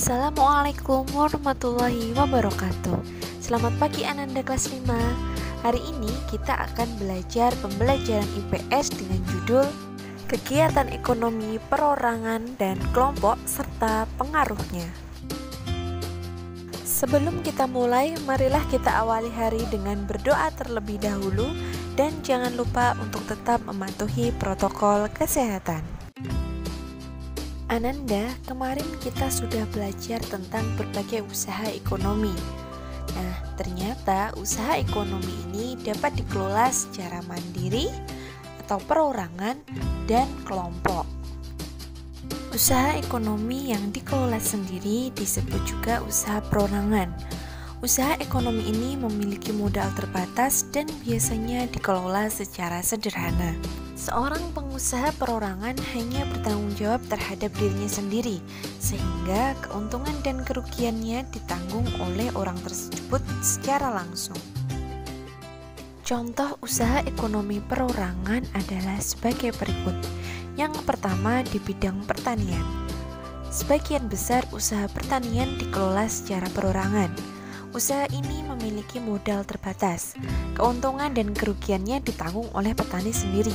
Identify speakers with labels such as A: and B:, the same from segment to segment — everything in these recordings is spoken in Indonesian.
A: Assalamualaikum warahmatullahi wabarakatuh. Selamat pagi Ananda kelas 5. Hari ini kita akan belajar pembelajaran IPS dengan judul Kegiatan Ekonomi Perorangan dan Kelompok serta Pengaruhnya. Sebelum kita mulai, marilah kita awali hari dengan berdoa terlebih dahulu dan jangan lupa untuk tetap mematuhi protokol kesehatan. Ananda, kemarin kita sudah belajar tentang berbagai usaha ekonomi. Nah, ternyata usaha ekonomi ini dapat dikelola secara mandiri atau perorangan dan kelompok. Usaha ekonomi yang dikelola sendiri disebut juga usaha perorangan. Usaha ekonomi ini memiliki modal terbatas dan biasanya dikelola secara sederhana. Seorang pengusaha perorangan hanya bertanggung jawab terhadap dirinya sendiri, sehingga keuntungan dan kerugiannya ditanggung oleh orang tersebut secara langsung. Contoh usaha ekonomi perorangan adalah sebagai berikut. Yang pertama di bidang pertanian. Sebagian besar usaha pertanian dikelola secara perorangan. Usaha ini memiliki modal terbatas. Keuntungan dan kerugiannya ditanggung oleh petani sendiri.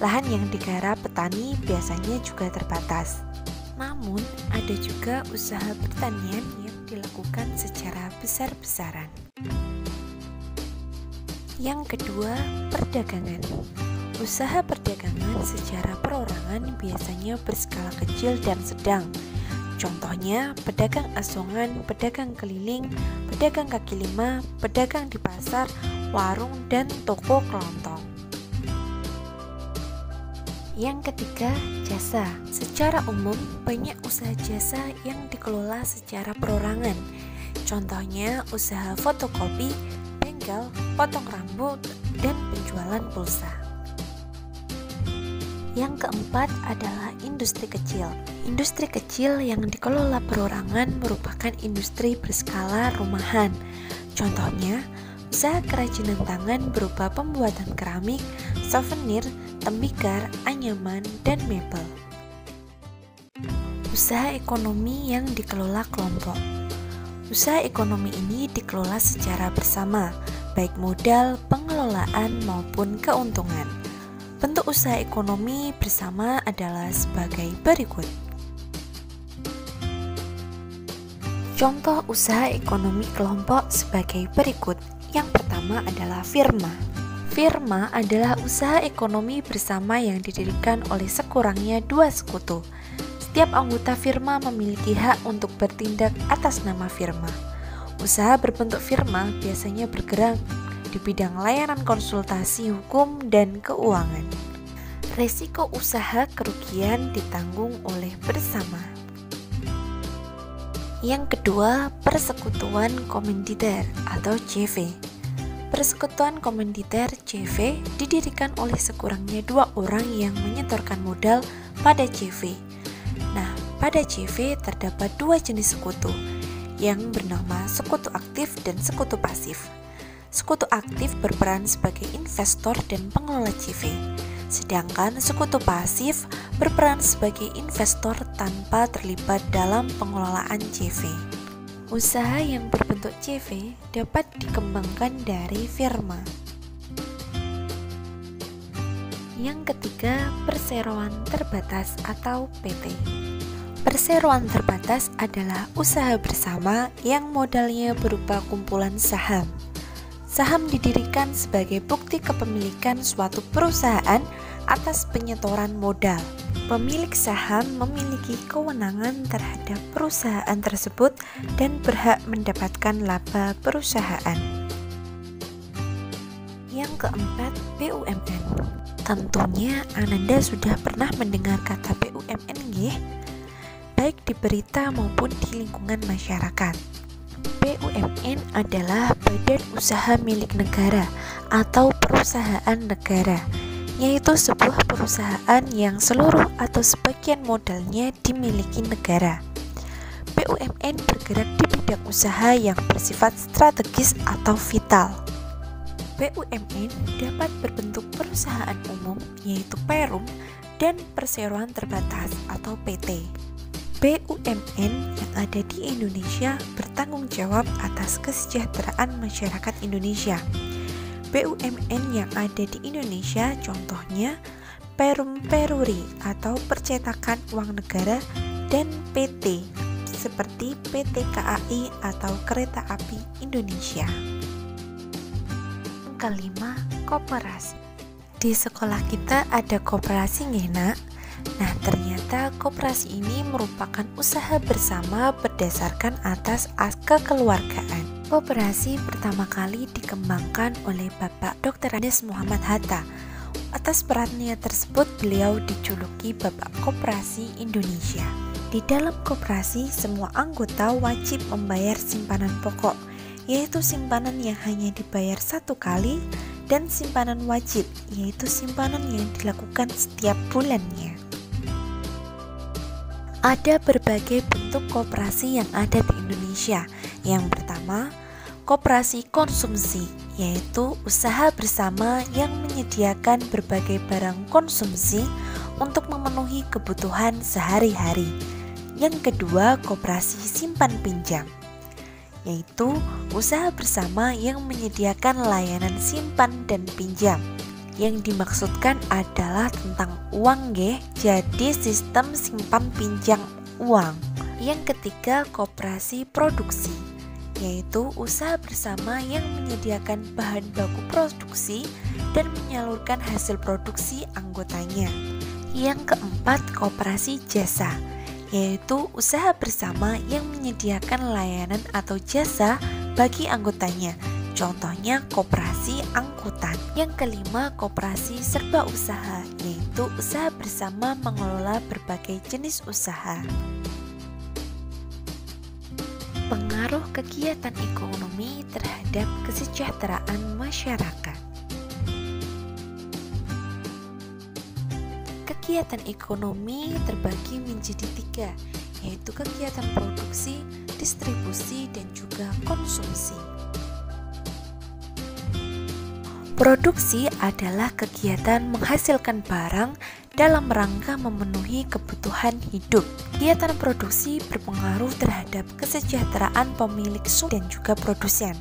A: Lahan yang digarap petani biasanya juga terbatas. Namun, ada juga usaha pertanian yang dilakukan secara besar-besaran. Yang kedua, perdagangan. Usaha perdagangan secara perorangan biasanya berskala kecil dan sedang. Contohnya, pedagang asongan, pedagang keliling, pedagang kaki lima, pedagang di pasar, warung, dan toko kelontong. Yang ketiga, jasa. Secara umum, banyak usaha jasa yang dikelola secara perorangan. Contohnya, usaha fotokopi, bengkel, potong rambut, dan penjualan pulsa. Yang keempat adalah industri kecil. Industri kecil yang dikelola perorangan merupakan industri berskala rumahan. Contohnya, usaha kerajinan tangan berupa pembuatan keramik, souvenir, tembikar, anyaman, dan mebel. Usaha ekonomi yang dikelola kelompok. Usaha ekonomi ini dikelola secara bersama, baik modal, pengelolaan, maupun keuntungan. Bentuk usaha ekonomi bersama adalah sebagai berikut. Contoh usaha ekonomi kelompok sebagai berikut. Yang pertama adalah firma. Firma adalah usaha ekonomi bersama yang didirikan oleh sekurangnya dua sekutu. Setiap anggota firma memiliki hak untuk bertindak atas nama firma. Usaha berbentuk firma biasanya bergerak di bidang layanan konsultasi hukum dan keuangan. Resiko usaha kerugian ditanggung oleh bersama. Yang kedua, persekutuan komanditer atau CV. Persekutuan komanditer CV didirikan oleh sekurangnya dua orang yang menyetorkan modal pada CV. Nah, pada CV terdapat dua jenis sekutu yang bernama sekutu aktif dan sekutu pasif. Sekutu aktif berperan sebagai investor dan pengelola CV, sedangkan sekutu pasif berperan sebagai investor tanpa terlibat dalam pengelolaan CV. Usaha yang berbentuk CV dapat dikembangkan dari firma. Yang ketiga, perseroan terbatas atau PT. Perseroan terbatas adalah usaha bersama yang modalnya berupa kumpulan saham. Saham didirikan sebagai bukti kepemilikan suatu perusahaan atas penyetoran modal. Pemilik saham memiliki kewenangan terhadap perusahaan tersebut dan berhak mendapatkan laba perusahaan. Yang keempat, BUMN. Tentunya Ananda sudah pernah mendengar kata BUMN nggih? Baik di berita maupun di lingkungan masyarakat. BUMN adalah badan usaha milik negara atau perusahaan negara, yaitu sebuah perusahaan yang seluruh atau sebagian modalnya dimiliki negara. BUMN bergerak di bidang usaha yang bersifat strategis atau vital. BUMN dapat berbentuk perusahaan umum, yaitu perum, dan perseroan terbatas atau PT. BUMN yang ada di Indonesia bertanggung jawab atas kesejahteraan masyarakat Indonesia. BUMN yang ada di Indonesia contohnya Perum Peruri atau Percetakan Uang Negara dan PT seperti PT KAI atau Kereta Api Indonesia. Yang kelima, koperasi. Di sekolah kita ada koperasi nggih, Nak? Nah, ternyata koperasi ini merupakan usaha bersama berdasarkan atas kekeluargaan. Koperasi pertama kali dikembangkan oleh Bapak Dr. Andes Muhammad Hatta. Atas perannya tersebut, beliau dijuluki Bapak Koperasi Indonesia. Di dalam koperasi, semua anggota wajib membayar simpanan pokok, yaitu simpanan yang hanya dibayar satu kali, dan simpanan wajib, yaitu simpanan yang dilakukan setiap bulannya. Ada berbagai bentuk koperasi yang ada di Indonesia. Yang pertama, koperasi konsumsi, yaitu usaha bersama yang menyediakan berbagai barang konsumsi untuk memenuhi kebutuhan sehari-hari. Yang kedua, koperasi simpan pinjam, yaitu usaha bersama yang menyediakan layanan simpan dan pinjam. Yang dimaksudkan adalah tentang uang nggih, jadi sistem simpan pinjam uang. Yang ketiga, koperasi produksi, yaitu usaha bersama yang menyediakan bahan baku produksi dan menyalurkan hasil produksi anggotanya. Yang keempat, koperasi jasa, yaitu usaha bersama yang menyediakan layanan atau jasa bagi anggotanya. Contohnya koperasi angkutan. Yang kelima, koperasi serba usaha, yaitu usaha bersama mengelola berbagai jenis usaha. Pengaruh kegiatan ekonomi terhadap kesejahteraan masyarakat. Kegiatan ekonomi terbagi menjadi tiga, yaitu kegiatan produksi, distribusi, dan juga konsumsi. Produksi adalah kegiatan menghasilkan barang dalam rangka memenuhi kebutuhan hidup. Kegiatan produksi berpengaruh terhadap kesejahteraan pemilik sumber dan juga produsen.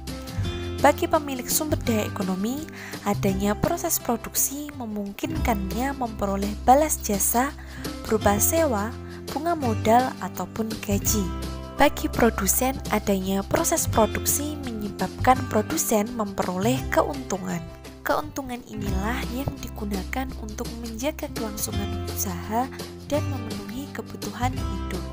A: Bagi pemilik sumber daya ekonomi, adanya proses produksi memungkinkannya memperoleh balas jasa berupa sewa, bunga modal, ataupun gaji. Bagi produsen, adanya proses produksi menyebabkan produsen memperoleh keuntungan. Keuntungan inilah yang digunakan untuk menjaga kelangsungan usaha dan memenuhi kebutuhan hidup.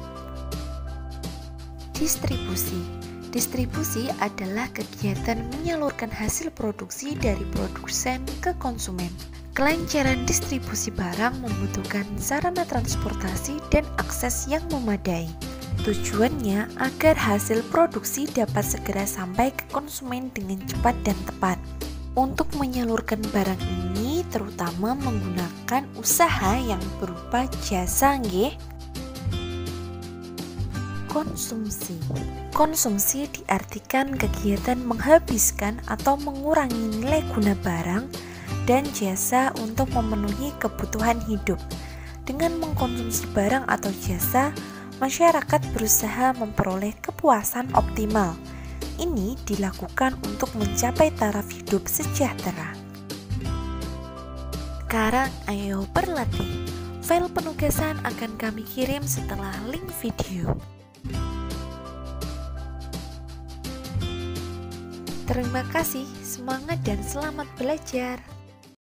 A: Distribusi adalah kegiatan menyalurkan hasil produksi dari produsen ke konsumen. Kelancaran distribusi barang membutuhkan sarana transportasi dan akses yang memadai. Tujuannya agar hasil produksi dapat segera sampai ke konsumen dengan cepat dan tepat. Untuk menyalurkan barang ini terutama menggunakan usaha yang berupa jasa nggih. Konsumsi diartikan kegiatan menghabiskan atau mengurangi nilai guna barang dan jasa untuk memenuhi kebutuhan hidup. Dengan mengkonsumsi barang atau jasa, masyarakat berusaha memperoleh kepuasan optimal. Ini dilakukan untuk mencapai taraf hidup sejahtera. Sekarang ayo berlatih. File penugasan akan kami kirim setelah link video. Terima kasih, semangat dan selamat belajar.